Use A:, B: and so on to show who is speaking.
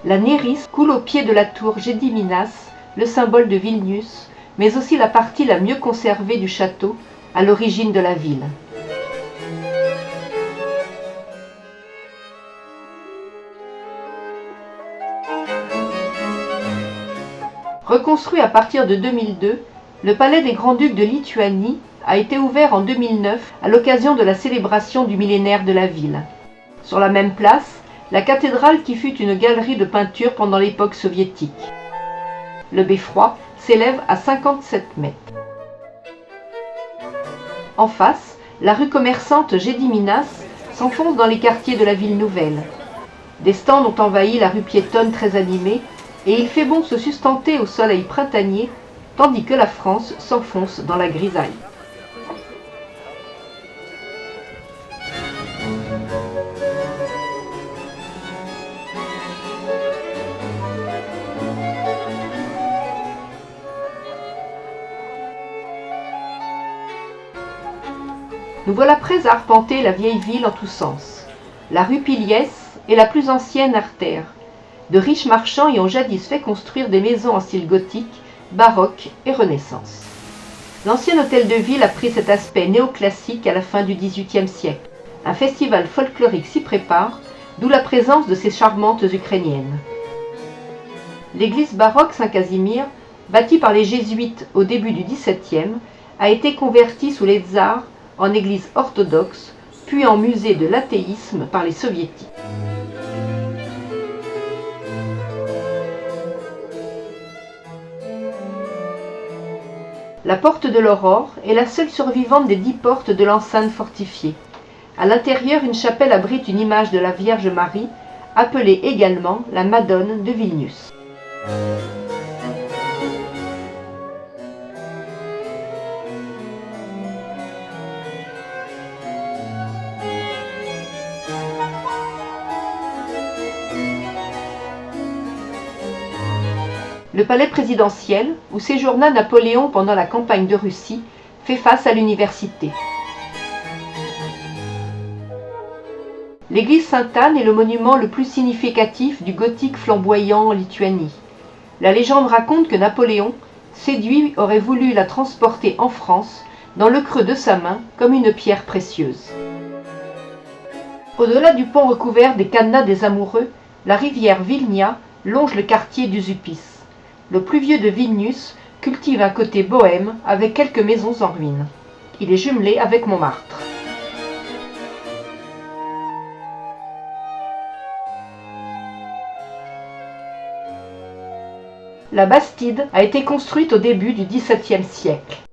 A: La Néris coule au pied de la tour Gediminas, le symbole de Vilnius, mais aussi la partie la mieux conservée du château, à l'origine de la ville. Reconstruit à partir de 2002, le palais des Grands-Ducs de Lituanie a été ouvert en 2009 à l'occasion de la célébration du millénaire de la ville. Sur la même place, la cathédrale qui fut une galerie de peinture pendant l'époque soviétique. Le beffroi s'élève à 57 mètres. En face, la rue commerçante Gediminas s'enfonce dans les quartiers de la ville nouvelle. Des stands ont envahi la rue piétonne très animée, et il fait bon se sustenter au soleil printanier, tandis que la France s'enfonce dans la grisaille. Nous voilà prêts à arpenter la vieille ville en tous sens. La rue Piliès est la plus ancienne artère. De riches marchands y ont jadis fait construire des maisons en style gothique, baroque et Renaissance. L'ancien hôtel de ville a pris cet aspect néoclassique à la fin du XVIIIe siècle. Un festival folklorique s'y prépare, d'où la présence de ces charmantes Ukrainiennes. L'église baroque Saint-Casimir, bâtie par les jésuites au début du XVIIe, a été convertie sous les tsars en église orthodoxe, puis en musée de l'athéisme par les soviétiques. La porte de l'Aurore est la seule survivante des 10 portes de l'enceinte fortifiée. À l'intérieur, une chapelle abrite une image de la Vierge Marie, appelée également la Madone de Vilnius. Le palais présidentiel, où séjourna Napoléon pendant la campagne de Russie, fait face à l'université. L'église Sainte-Anne est le monument le plus significatif du gothique flamboyant en Lituanie. La légende raconte que Napoléon, séduit, aurait voulu la transporter en France, dans le creux de sa main, comme une pierre précieuse. Au-delà du pont recouvert des cadenas des amoureux, la rivière Vilnia longe le quartier d'Usupice. Le plus vieux de Vilnius cultive un côté bohème avec quelques maisons en ruine. Il est jumelé avec Montmartre. La Bastide a été construite au début du XVIIe siècle.